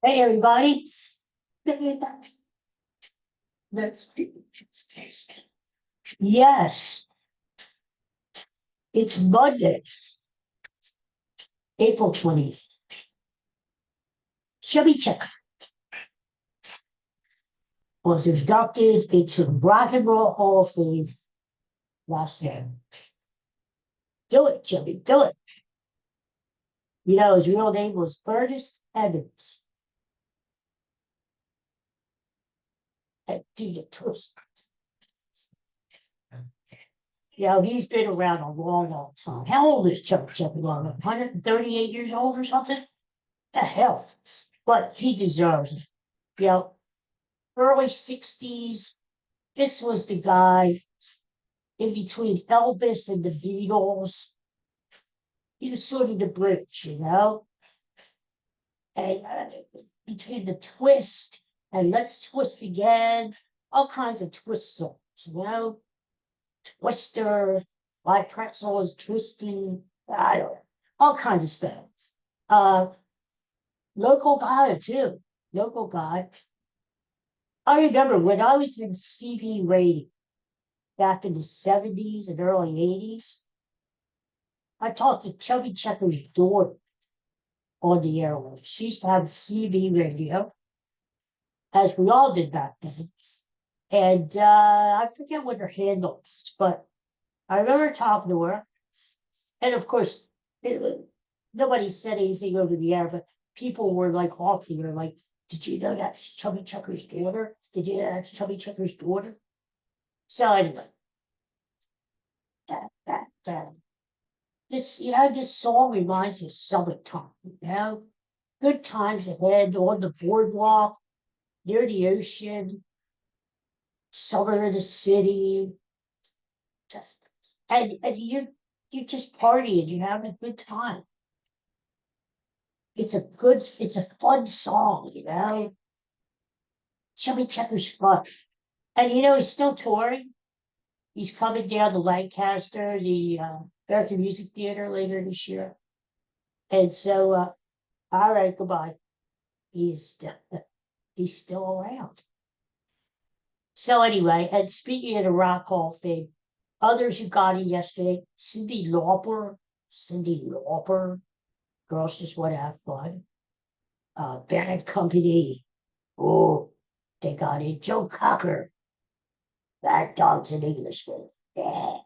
Hey, everybody. Yes, it's Monday, April 20th. Chubby Checker was inducted into the Rock and Roll Hall of Fame last year. Do it, Chubby, do it. You know, his real name was Ernest Evans. And do the twist. You know, he's been around a long, long time. How old is Chubby Checker? 138 years old or something? The hell. But he deserves it. You know, early 60s. This was the guy in between Elvis and the Beatles. He was sort of the bridge, you know? And between the twist and let's twist again, all kinds of twist songs, you know? Twister, my pretzel is twisting, I don't know, all kinds of stuff. Uh, Local guy too, local guy. I remember when I was in CD radio back in the 70s and early 80s, I talked to Chubby Checker's daughter on the airwaves. She used to have CB radio, as we all did back then. And I forget what her handle is, but I remember talking to her. And of course, nobody said anything over the air, but people were like offering her, like, did you know that's Chubby Checker's daughter? Did you know that's Chubby Checker's daughter? So anyway, that. This song reminds me of summertime, you know? Good times ahead on the boardwalk, near the ocean, summer in the city. Just and you just partying, you having a good time. It's a fun song, you know. Chubby Checker's fun. And you know, he's still touring. He's coming down to Lancaster, the American Music Theater later this year. And so all right, goodbye. He's he's still around. So anyway, and speaking of the Rock Hall of Fame, others who got in yesterday, Cindy Lauper, girls just want to have fun. Bad Company, oh, they got in. Joe Cocker, that dog's an Englishman. Yeah.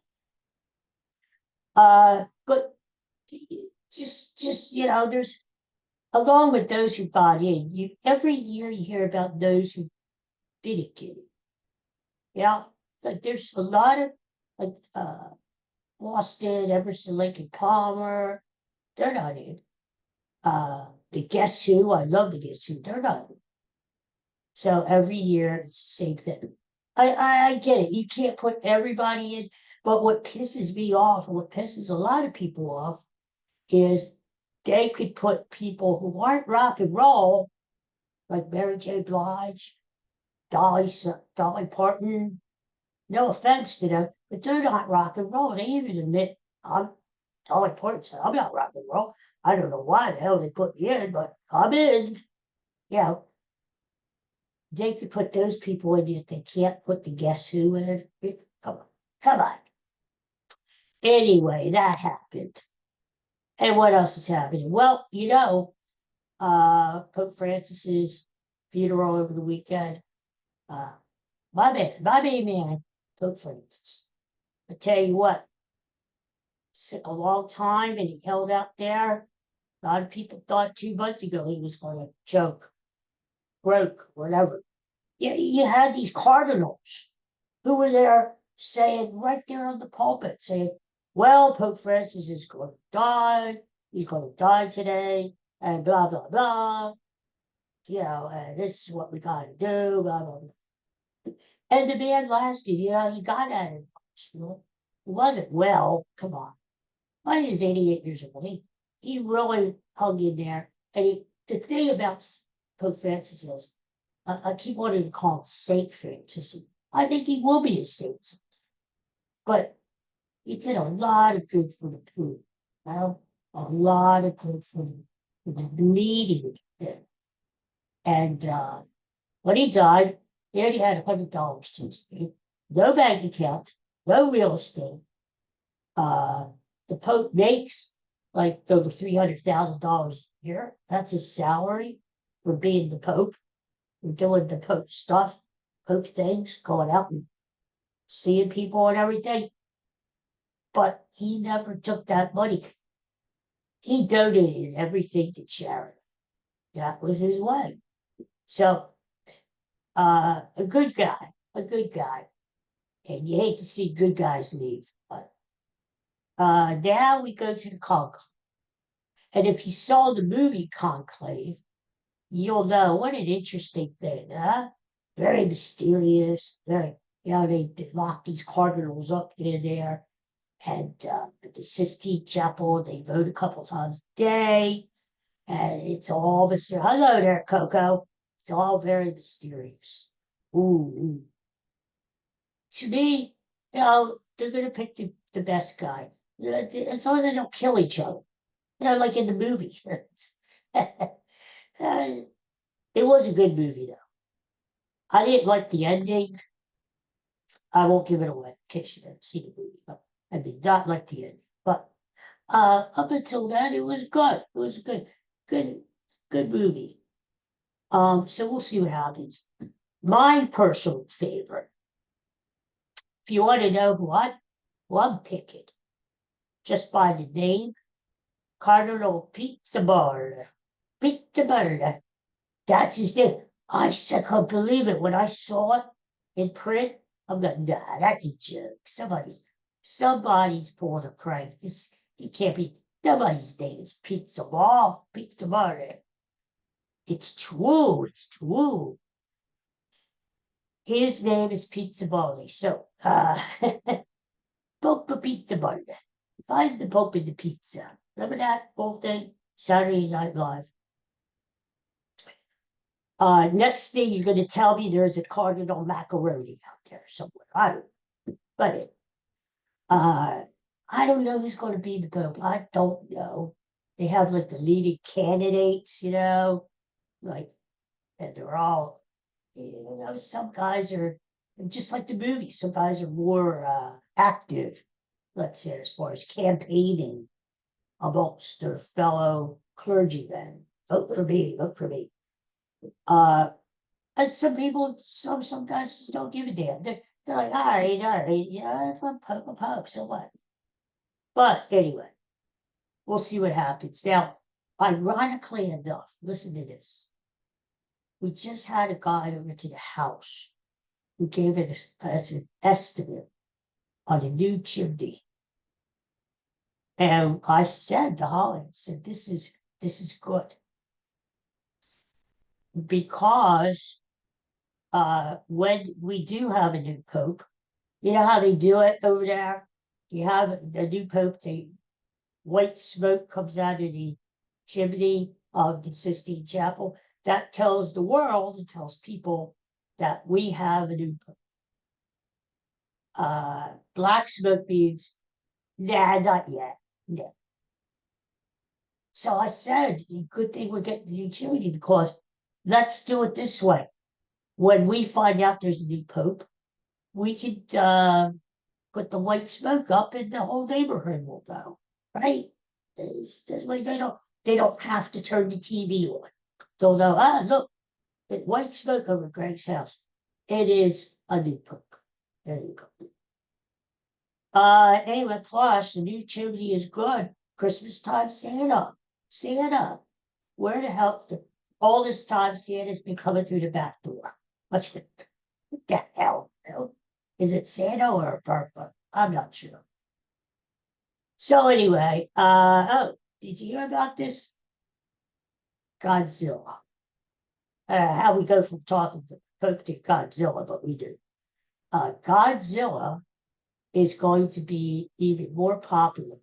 But just you know, there's along with those who got in, you every year you hear about those who didn't get in. Yeah, like there's a lot of like Boston, Emerson, Lake and Palmer, they're not in. The Guess Who, I love the Guess Who, they're not in. So every year it's the same thing. I get it. You can't put everybody in, but what pisses me off, and what pisses a lot of people off, is they could put people who aren't rock and roll, like Mary J. Blige, Dolly Parton. No offense to them, but they're not rock and roll. They even admit I'm Dolly Parton said, I'm not rock and roll. I don't know why the hell they put me in, but I'm in. Yeah, they could put those people in if they can't put the Guess Who in. Come on, come on. Anyway, that happened. And what else is happening? Well, you know, Pope Francis's funeral over the weekend. Uh, my main man, Pope Francis. I tell you what, sick a long time and he held out there. A lot of people thought 2 months ago he was going to choke, broke, whatever. Yeah, you had these cardinals who were there saying, right there on the pulpit, saying, well, Pope Francis is going to die. He's going to die today, and blah, blah, blah. You know, and this is what we got to do, blah, blah, blah. And the man lasted, you know, he got out of hospital. He wasn't well, come on. But he was 88 years old. He really hung in there. And the thing about Pope Francis is, I keep wanting to call him Saint Francis. I think he will be a saint. But he did a lot of good for the poor. You know? A lot of good for the needy. And when he died, he only had $100 to his name, no bank account, no real estate. The Pope makes like over $300,000 a year. That's his salary for being the Pope, for doing the Pope stuff, Pope things, going out and seeing people and everything. But he never took that money. He donated everything to charity. That was his way. So, a good guy, a good guy. And you hate to see good guys leave. But now we go to the conclave. And if you saw the movie Conclave, you'll know what an interesting thing, huh? Very mysterious, very, they lock these cardinals up in there. And at the Sistine Chapel, they vote a couple times a day. And it's all mysterious. Hello there, Coco. It's all very mysterious. Ooh. To me, they're going to pick the best guy. As long as they don't kill each other. Like in the movie. It was a good movie, though. I didn't like the ending. I won't give it away in case you haven't seen the movie, but I did not like the ending. But up until then, it was good. It was a good movie. So we'll see what happens. My personal favorite, if you want to know who I'm picking, just by the name, Cardinal Pizza Bar. Pizza Bar. That's his name. I couldn't believe it when I saw it in print. I'm like, nah, that's a joke. Somebody's pulling a prank. It can't be. Nobody's name is Pizza Ball. Pizza Bar. It's true. It's true. His name is Pizza Ball. So, Pope Pizza Bar. Find the Pope in the pizza. Remember that whole thing? Saturday Night Live. Next thing you're going to tell me there's a Cardinal Macaroni out there somewhere. I don't know who's going to be the Pope. I don't know. They have like the leading candidates, like, and they're all, some guys are just like the movie. Some guys are more active, let's say, as far as campaigning amongst their fellow clergymen. Vote for me, vote for me. And some people, some guys just don't give a damn. They're like, all right, if I'm Pope, I'm Pope, so what? But anyway, we'll see what happens. Now, ironically enough, listen to this. We just had a guy over to the house who gave it as an estimate on a new chimney. And I said to Holly, this is good. Because when we do have a new pope, you know how they do it over there? You have the new pope, the white smoke comes out of the chimney of the Sistine Chapel. That tells the world, it tells people that we have a new pope. Black smoke means, nah, not yet. No. So I said, good thing we're getting the new chimney, because let's do it this way. When we find out there's a new pope, we could put the white smoke up and the whole neighborhood will go, right? This way they don't have to turn the TV on. They'll know, look, it's white smoke over Greg's house. It is a new pope. There you go. Anyway, plus the new chimney is good. Christmas time, Santa. Where the hell? All this time, Santa's been coming through the back door. What the hell? Is it Santa or a burglar? I'm not sure. So anyway, did you hear about this? Godzilla. How we go from talking to Pope to Godzilla, but we do. Godzilla is going to be even more popular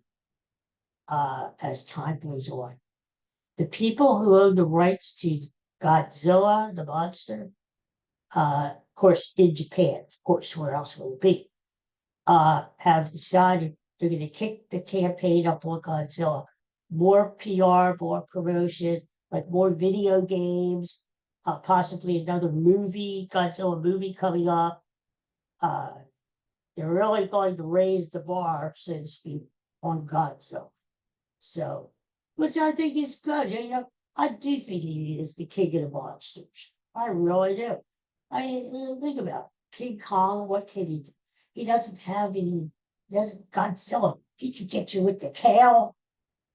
as time goes on. The people who own the rights to Godzilla, the monster, of course, in Japan, of course, where else will it be, have decided they're going to kick the campaign up on Godzilla. More PR, more promotion, like more video games, possibly another movie, Godzilla movie coming up. They're really going to raise the bar, so to speak, on Godzilla. So, which I think is good. You know, I do think he is the king of the monsters. I really do. I mean, think about it. King Kong. What can he do? He doesn't have any. He doesn't Godzilla. He could get you with the tail.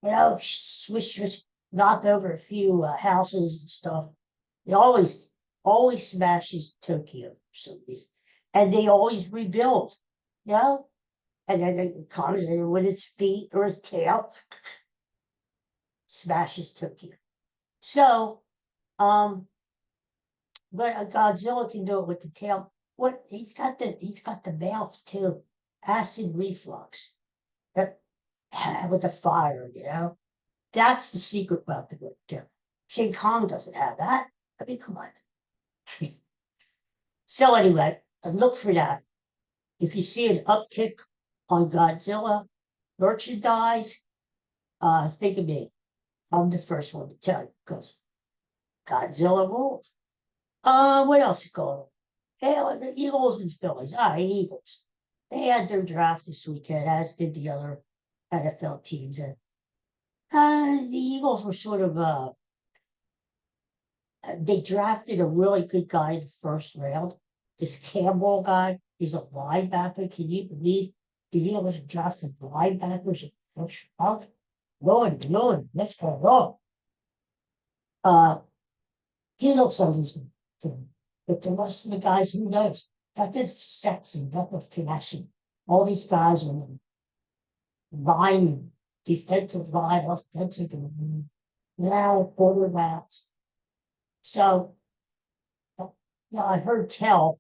You know, swish, swish, knock over a few houses and stuff. He always smashes Tokyo for some reason, and they always rebuild. You know, and then it comes in with his feet or his tail, smashes Tokyo. So, but Godzilla can do it with the tail. What he's got the mouth too, acid reflux. That with the fire, you know, that's the secret weapon right there. King Kong doesn't have that. I mean, come on. So anyway, look for that. If you see an uptick on Godzilla merchandise, think of me. I'm the first one to tell you because Godzilla rules. What else is going on? Hey, the Eagles and Phillies. Eagles. They had their draft this weekend, as did the other NFL teams. And the Eagles were sort of they drafted a really good guy in the first round. This Campbell guy, he's a linebacker. Can you believe the Eagles drafted linebackers in the first round? Lord, let's go on. He looks like he's good. But the rest of the guys, who knows? That is sexy, that was connection. All these guys are in line, defensive line, offensive, now quarterbacks. So, I heard tell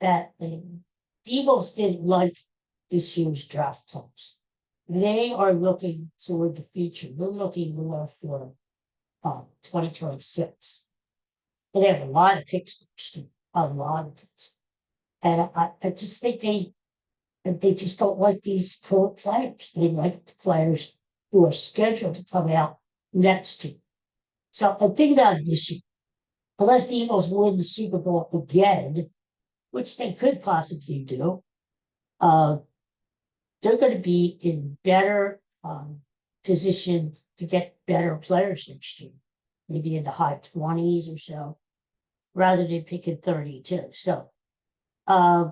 that the Eagles didn't like this year's draft class. They are looking toward the future. They're looking more for 2026. They have a lot of picks, a lot of picks. And I just think they just don't like these current players. They like the players who are scheduled to come out next year. So I think about it this year. Unless the Eagles win the Super Bowl again, which they could possibly do, they're going to be in better position to get better players next year, maybe in the high 20s or so, rather than picking 32. So I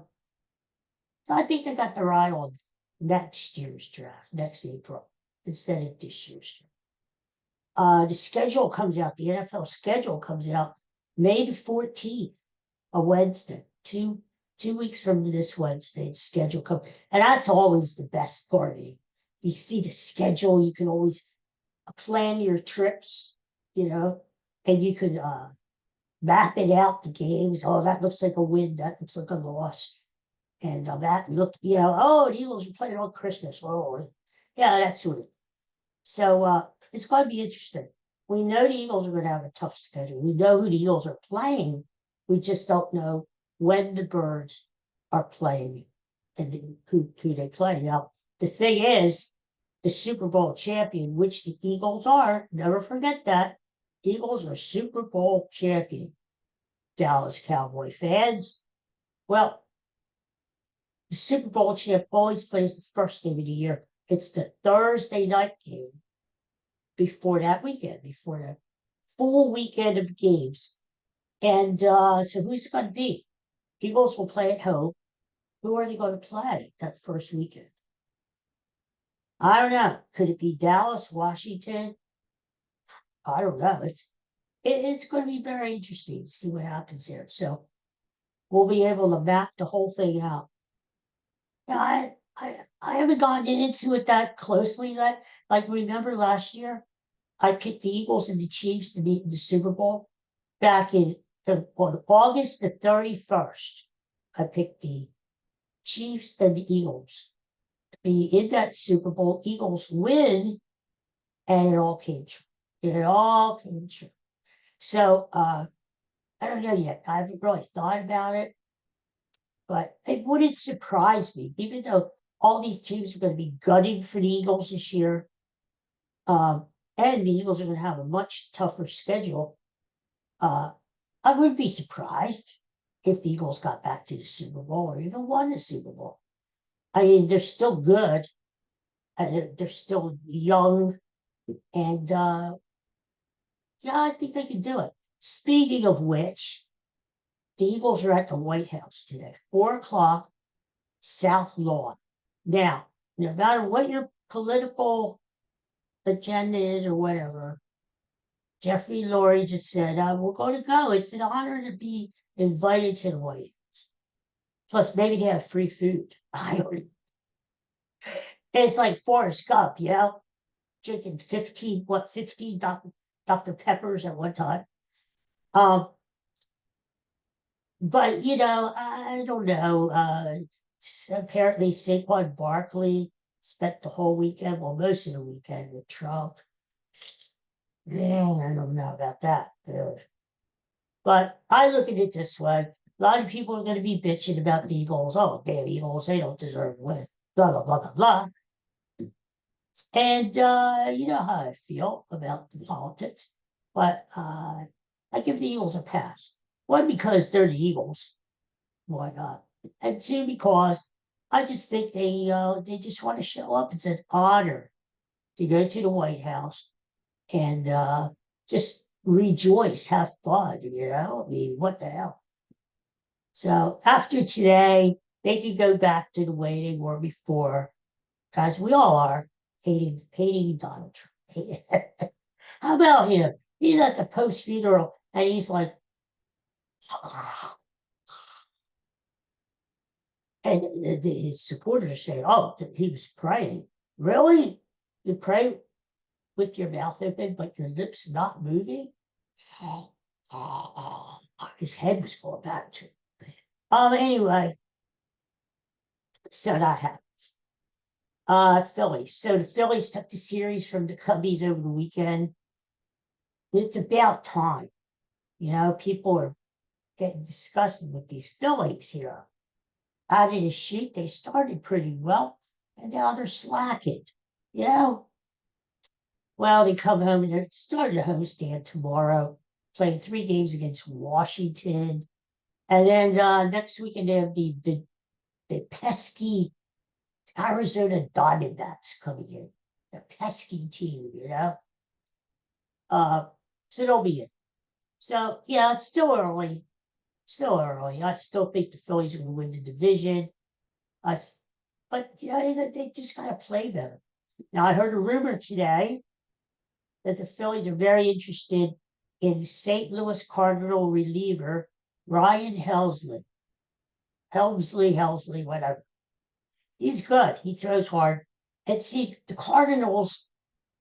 think they got their eye on next year's draft, next April, instead of this year's draft. The schedule comes out, the NFL schedule comes out May the 14th, a Wednesday, two weeks from this Wednesday, the schedule comes. And that's always the best part of it. You see the schedule, you can always plan your trips, you know, and you could map it out, the games. Oh, that looks like a win, that looks like a loss. And that looked, you know, oh, the Eagles are playing on Christmas. Oh, yeah, that sort of thing. So it's going to be interesting. We know the Eagles are going to have a tough schedule. We know who the Eagles are playing. We just don't know when the Birds are playing and who they play. Now, the thing is, the Super Bowl champion, which the Eagles are, never forget that. Eagles are Super Bowl champion. Dallas Cowboy fans. Well, the Super Bowl champ always plays the first game of the year. It's the Thursday night game before that weekend, before the full weekend of games. And so who's it going to be? Eagles will play at home. Who are they going to play that first weekend? I don't know. Could it be Dallas, Washington? I don't know. It's going to be very interesting to see what happens there. So we'll be able to map the whole thing out. Now, I haven't gotten into it that closely. Like remember last year, I picked the Eagles and the Chiefs to meet in the Super Bowl back on August the 31st. I picked the Chiefs and the Eagles to be in that Super Bowl. Eagles win, and it all came true. It all came true. So I don't know yet. I haven't really thought about it, but it wouldn't surprise me, even though all these teams are going to be gunning for the Eagles this year. And the Eagles are going to have a much tougher schedule. I would be surprised if the Eagles got back to the Super Bowl or even won the Super Bowl. I mean, they're still good, and they're still young, and yeah, I think they can do it. Speaking of which, the Eagles are at the White House today, 4 o'clock, South Lawn. Now, no matter what your political agenda is or whatever, Jeffrey Lurie just said, we're going to go. It's an honor to be invited to the White House. Plus, maybe they have free food. I don't. It's like Forrest Gump, you know, drinking 15 Dr. Peppers at one time. But I don't know. Apparently, Saquon Barkley spent the whole weekend, well, most of the weekend with Trump. Yeah, I don't know about that. But I look at it this way. A lot of people are going to be bitching about the Eagles. Oh, damn Eagles, they don't deserve to win. Blah, blah, blah, blah, blah. And you know how I feel about the politics. But I give the Eagles a pass. One, because they're the Eagles. Why not? And two, because I just think they just want to show up. It's an honor to go to the White House and just rejoice, have fun, I mean, what the hell? So after today, they can go back to the way they were before, as we all are, hating Donald Trump. How about him? He's at the post funeral and he's like, and his supporters say, "Oh, he was praying. Really? You pray with your mouth open, but your lips not moving?" His head was going back to. Anyway, so that happens. Phillies. So the Phillies took the series from the Cubbies over the weekend. It's about time. People are getting disgusted with these Phillies here. Out of the chute, they started pretty well, and now they're slacking. Well, they come home and they're starting a homestand tomorrow, playing 3 games against Washington. And then next weekend, they have the pesky Arizona Diamondbacks coming in. The pesky team, So they'll be it. So, yeah, it's still early. Still early. I still think the Phillies are going to win the division. But, they just got to play better. Now, I heard a rumor today that the Phillies are very interested in St. Louis Cardinal reliever Ryan Helsley, whatever. He's good. He throws hard. And see, the Cardinals,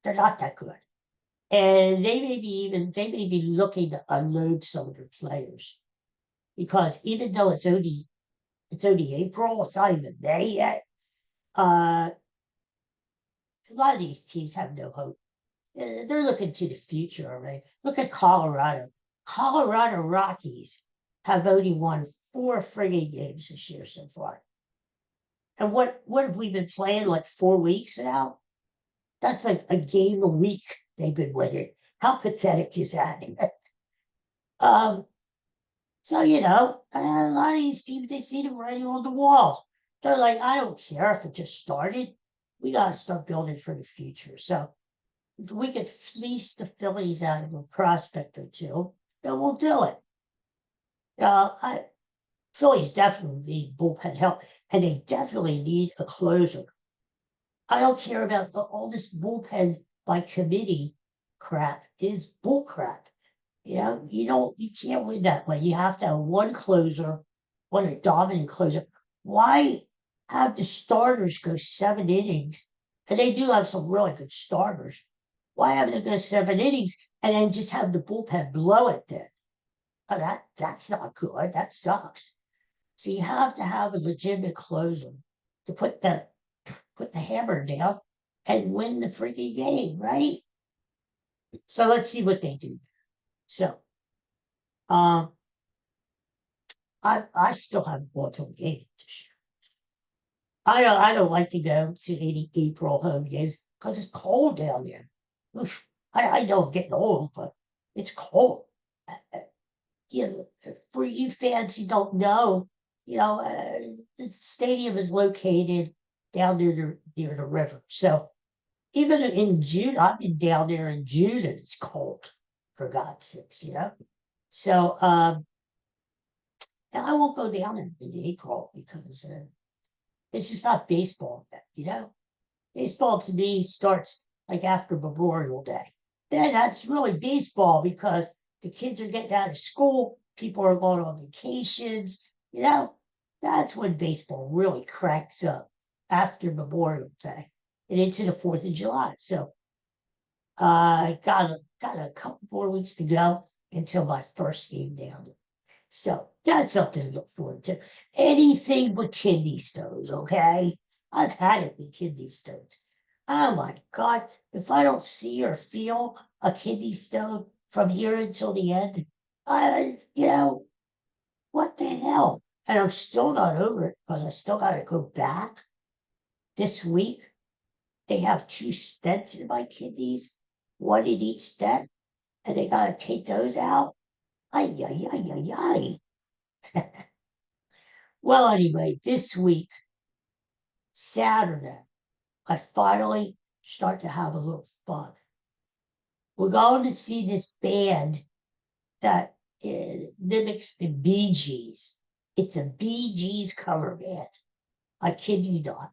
they're not that good. And they may be looking to unload some of their players. Because even though it's only April, it's not even May yet, a lot of these teams have no hope. They're looking to the future, right? Look at Colorado. Colorado Rockies have only won 4 frigging games this year so far. And what have we been playing, like 4 weeks now? That's like a game a week they've been winning. How pathetic is that? So, a lot of these teams, they see the writing on the wall. They're like, I don't care if it just started. We got to start building for the future. So if we could fleece the Phillies out of a prospect or two, then we'll do it. Phillies definitely need bullpen help, and they definitely need a closer. I don't care about all this bullpen by committee crap. Is bull crap. You can't win that way. You have to have one closer, a dominant closer. Why have the starters go 7 innings? And they do have some really good starters. Why have them go 7 innings and then just have the bullpen blow it then? That's not good. That sucks. So you have to have a legitimate closer to put the hammer down and win the freaking game, right? So let's see what they do. So, I still haven't bought to a game this year. I don't like to go to any April home games because it's cold down there. Oof. I know I'm getting old, but it's cold. for you fans who don't know, the stadium is located down near the river. So even in June, I've been down there in June and it's cold, for God's sakes. So and I won't go down in April because it's just not baseball yet. Baseball to me starts like after Memorial Day. Then that's really baseball because the kids are getting out of school, people are going on vacations. That's when baseball really cranks up after Memorial Day and into the 4th of July. So I got a couple more weeks to go until my first game down there. So that's something to look forward to. Anything but kidney stones, okay? I've had it with kidney stones. Oh my God, if I don't see or feel a kidney stone from here until the end, what the hell? And I'm still not over it because I still got to go back this week. They have 2 stents in my kidneys, one in each stent, and they got to take those out. Ay, ay, ay, ay, ay. Well, anyway, this week, Saturday, I finally start to have a little fun. We're going to see this band that mimics the Bee Gees. It's a Bee Gees cover band. I kid you not.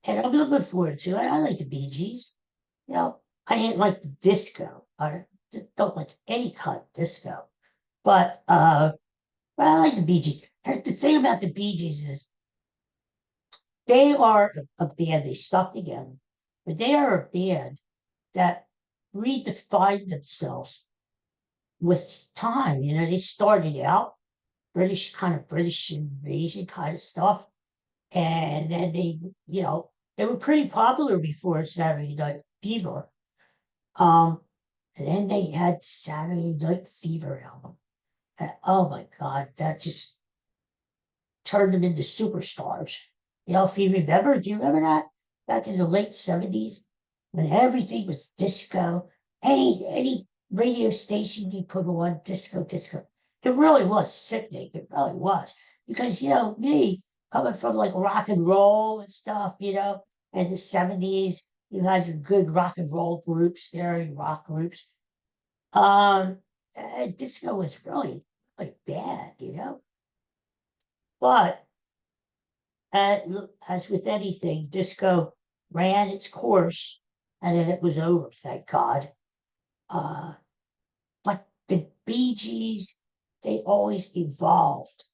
And I'm looking forward to it. I like the Bee Gees. I didn't like the disco. I don't like any kind of disco. But I like the Bee Gees. And the thing about the Bee Gees is they are a band, they stuck together, but they are a band that redefined themselves with time. They started out British invasion kind of stuff. And then they were pretty popular before Saturday Night Fever. And then they had Saturday Night Fever album. And oh my God, that just turned them into superstars. If you remember, do you remember that? Back in the late 70s, when everything was disco, any radio station you put on, disco. It really was sickening. It really was. Because, me, coming from like rock and roll and stuff, in the 70s, you had your good rock and roll groups there, your rock groups. Disco was really, really bad. But as with anything, disco ran its course and then it was over, thank God. But the Bee Gees, they always evolved,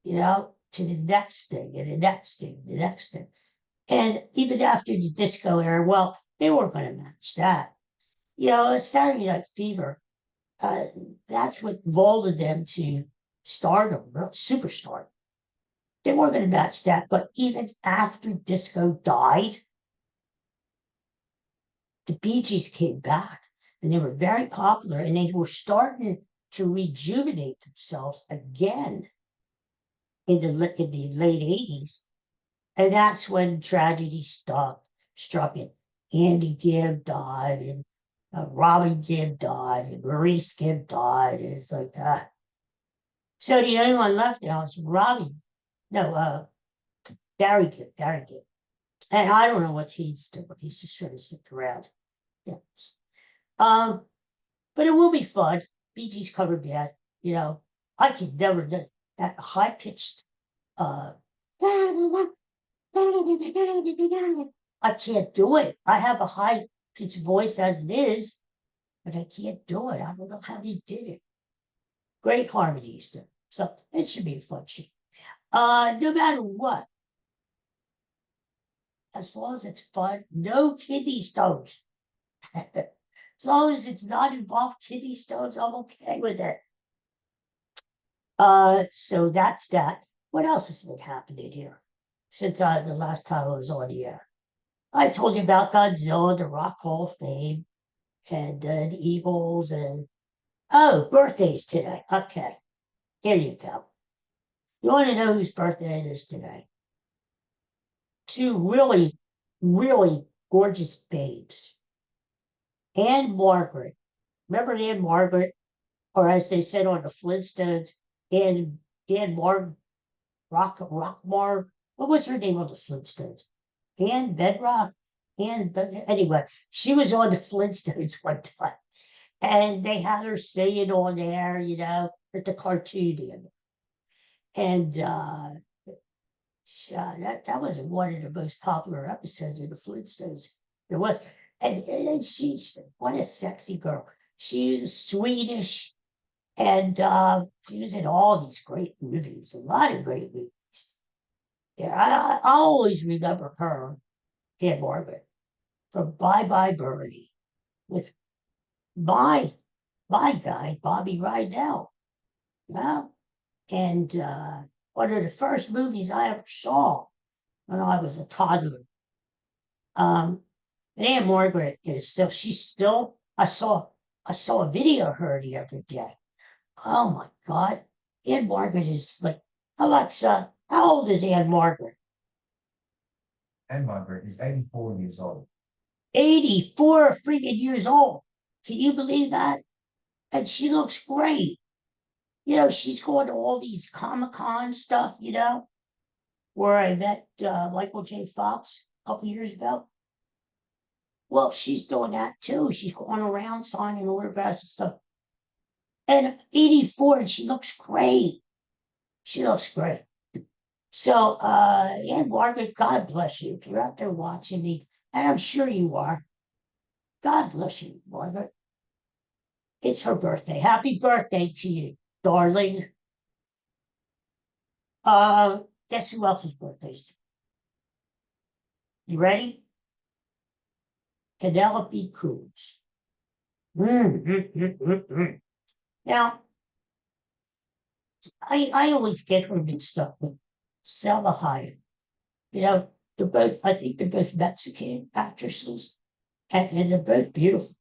to the next thing and the next thing, the next thing. And even after the disco era, well, they weren't going to match that. Saturday Night Fever, that's what vaulted them to stardom, superstar. They weren't going to match that. But even after disco died, the Bee Gees came back and they were very popular and they were starting to rejuvenate themselves again in the late 80s. And that's when tragedy struck it. Andy Gibb died and Robin Gibb died and Maurice Gibb died. And it's like, So the only one left now is Barry Gibb. And I don't know what he's doing. He's just sort of sitting around. Yes. But it will be fun. Bee Gees cover band. I could never do that high pitched. I can't do it. I have a high pitched voice as it is, but I can't do it. I don't know how they did it. Great harmonies there. So it should be a fun show. No matter what, as long as it's fun, no kidney stones. As long as it's not involved kidney stones, I'm okay with it. So that's that. What else has been happening here since the last time I was on the air? I told you about Godzilla, the Rock Hall of Fame, and the Eagles, and birthdays today. Okay, here you go. You want to know whose birthday it is today? 2 really, really gorgeous babes. Anne Margaret. Remember Anne Margaret? or as they said on the Flintstones, Ann Rockmar. What was her name on the Flintstones? Ann Bedrock. Anyway, she was on the Flintstones one time, and they had her singing on there, with the cartoon in. And that was one of the most popular episodes of the Flintstones. There was, and she's what a sexy girl. She was Swedish, and she was in all these great movies, a lot of great movies. Yeah, I always remember her and Margaret from Bye Bye Birdie with my my guy Bobby Rydell. Yeah, and one of the first movies I ever saw when I was a toddler. Um, and Aunt Margaret is still. She's still. I saw a video of her the other day. Oh my God, Aunt Margaret is like Alexa. How old is Aunt Margaret? And Margaret is 84 years old. 84 freaking years old. Can you believe that? And she looks great. She's going to all these Comic-Con stuff, where I met Michael J. Fox a couple years ago. Well, she's doing that too. She's going around signing autographs and stuff. And 84, and she looks great. She looks great. So, Aunt Margaret, God bless you. If you're out there watching me, and I'm sure you are, God bless you, Margaret. It's her birthday. Happy birthday to you, darling. Guess who else's birthday's? You ready? Penelope Cruz. Now, I always get her mixed up with Selma Hayek. They're both, I think they're both Mexican actresses, and they're both beautiful.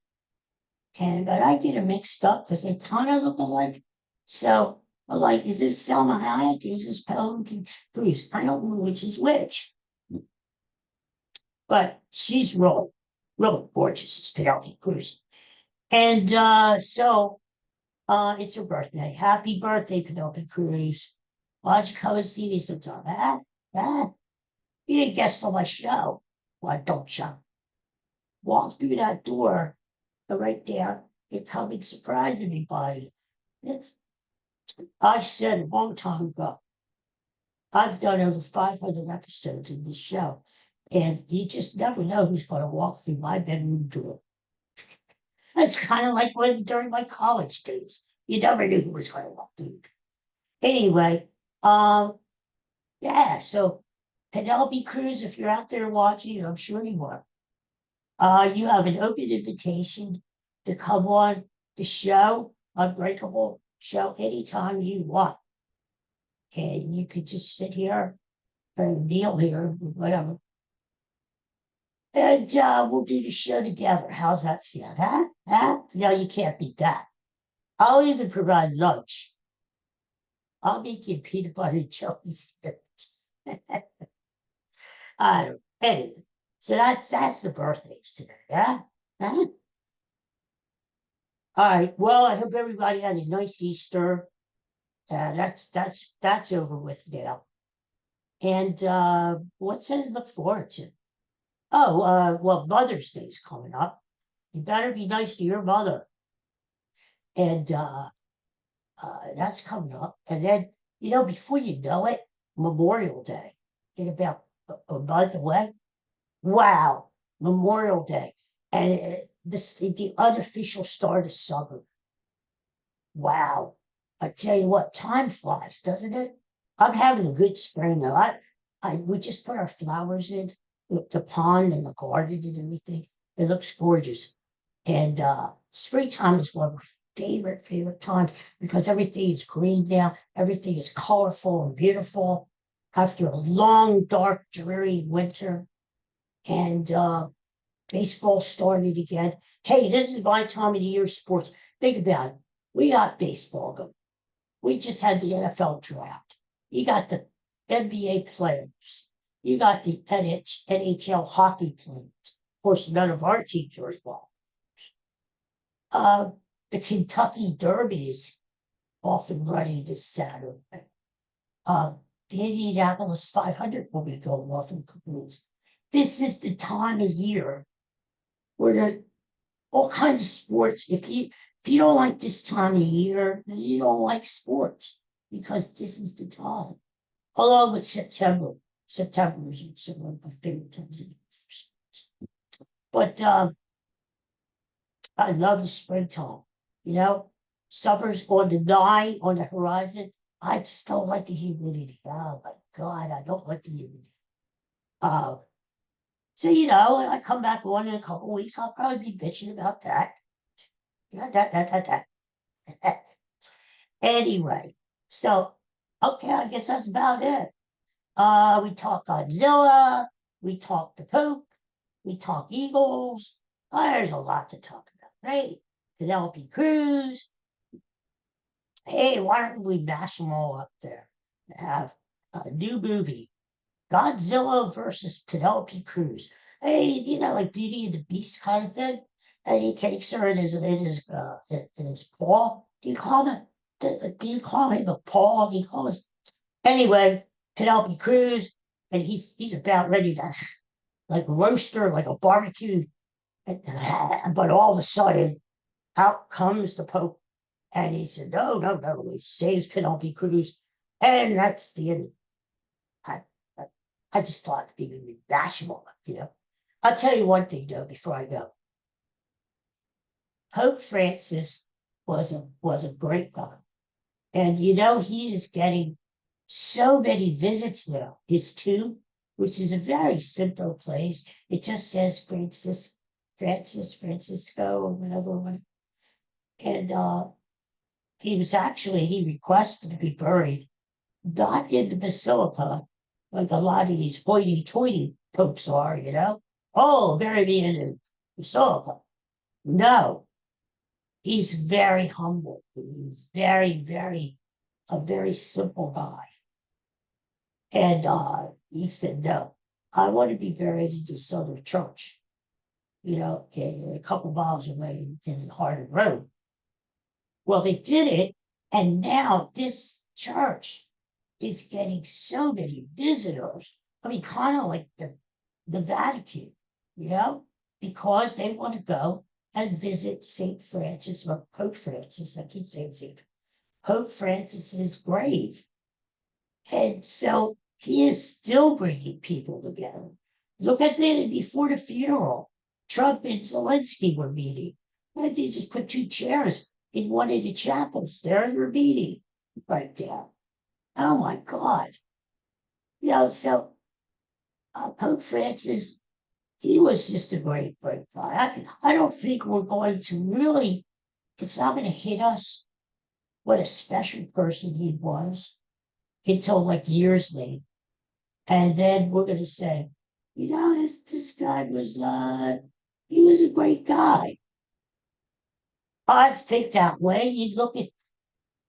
But I get them mixed up because they kind of look alike. So I'm like, is this Selma Hayek? Is this Penelope Cruz? I don't know which is which. But she's really, really gorgeous, it's Penelope Cruz. And so it's her birthday. Happy birthday, Penelope Cruz. Why don't you come and see me sometime? You didn't guest on my show. Why don't you? Walk through that door, go right there, and come and surprise everybody. I said a long time ago, I've done over 500 episodes in this show, and you just never know who's going to walk through my bedroom door. It's kind of like during my college days. You never knew who was going to walk through. Anyway, yeah, so Penelope Cruz, if you're out there watching, I'm sure you are, you have an open invitation to come on the show, Unbreakable show, anytime you want. And you could just sit here or kneel here, whatever. And we'll do the show together. How's that sound? Huh? No, you can't beat that. I'll even provide lunch. I'll make you peanut butter and jelly sandwich. I don't. Anyway, so that's the birthdays today. Yeah. Huh? All right. Well, I hope everybody had a nice Easter. That's over with now. And what's to look forward to? Oh, well, Mother's Day's coming up. You better be nice to your mother. And that's coming up. And then, before you know it, Memorial Day in about a month away. Wow, Memorial Day. And the unofficial start of summer. Wow. I tell you what, time flies, doesn't it? I'm having a good spring though. We just put our flowers in the pond and the garden and everything. It looks gorgeous. And springtime is one of my favorite times because everything is green now. Everything is colorful and beautiful after a long, dark, dreary winter. And baseball started again. Hey, this is my time of the year, sports. Think about it. We got baseball going. We just had the NFL draft. You got the NBA players. You got the NHL hockey players. Of course, none of our teams are involved. The Kentucky Derby is off and running this Saturday. The Indianapolis 500 will be going off in a couple weeks. This is the time of year where there all kinds of sports. If you don't like this time of year, then you don't like sports because this is the time. Along with September. September is one of my favorite times of the year for sports. But I love the springtime. Summer's on the horizon. I just don't like the humidity. Oh my God, I don't like the humidity. So when I come back on in a couple of weeks, I'll probably be bitching about that. Yeah, that. Anyway, so okay, I guess that's about it. We talked Godzilla, we talked the Pope, we talked Eagles. There's a lot to talk about, right? Penelope Cruz. Hey, why don't we mash them all up there and have a new movie, Godzilla versus Penelope Cruz. Hey, like Beauty and the Beast kind of thing. And he takes her in his paw. Do you call him? Do you call him a paw? Do you call his? Anyway, Penelope Cruz, and he's about ready to like roast her like a barbecue. But all of a sudden, out comes the Pope, and he said, "No, no, no!" He saves Penelope Cruz, and that's the end. I, I just thought it'd be bashful. I'll tell you one thing though before I go. Pope Francis was a great guy, and he is getting so many visits now. His tomb, which is a very simple place, it just says Francisco, or whatever. And he requested to be buried not in the basilica like a lot of these hoity-toity popes are. Oh, bury me in the basilica. No, he's very humble. He's very, very a very simple guy. And he said, no, I want to be buried in this other church, a couple miles away in the heart of Rome. Well, they did it, and now this church is getting so many visitors. I mean, kind of like the Vatican, because they want to go and visit St. Francis, or Pope Francis. I keep saying Pope Francis's grave. And so he is still bringing people together. Look at before the funeral, Trump and Zelensky were meeting. And they just put two chairs in one of the chapels. There they were meeting right there. Oh my God. So Pope Francis, he was just a great, great guy. I don't think we're going to really, it's not going to hit us what a special person he was until like years later. And then we're going to say, this guy he was a great guy. I think that way. You look at,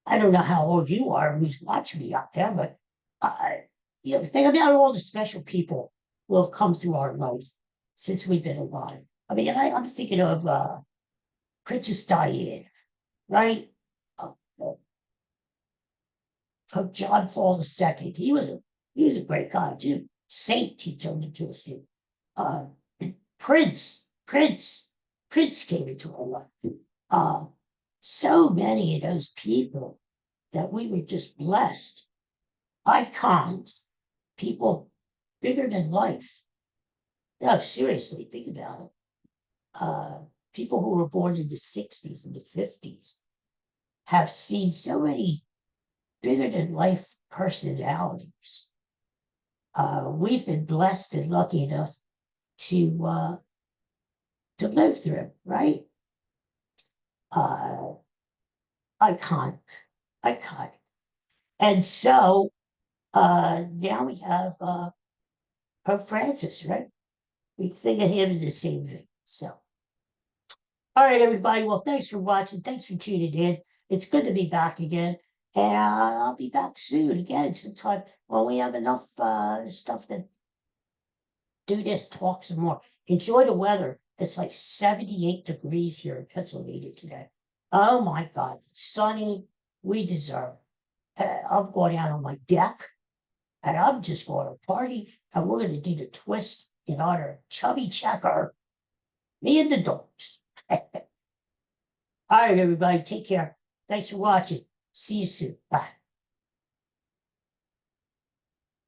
I don't know how old you are, who's watching me out there, but think about all the special people who have come through our life since we've been alive. I mean, I'm thinking of Princess Diana, right? Pope John Paul II. He was a great guy too. Saint, he turned into a saint. Prince came into our life. So many of those people that we were just blessed. Icons, people bigger than life. No, seriously, think about it. People who were born in the 60s and the 50s have seen so many bigger than life personalities. We've been blessed and lucky enough to live through, right? Iconic. And so now we have Pope Francis, right? We think of him in the same thing. So, all right, everybody. Well, thanks for watching. Thanks for tuning in. It's good to be back again. And I'll be back soon again sometime when we have enough stuff to do this, talk some more. Enjoy the weather. It's like 78 degrees here in Pennsylvania today. Oh my God, it's sunny, we deserve it. I'm going out on my deck and I'm just going to party and we're gonna do the twist in honor of Chubby Checker. Me and the dogs. All right, everybody, take care. Thanks for watching. See you soon. Bye.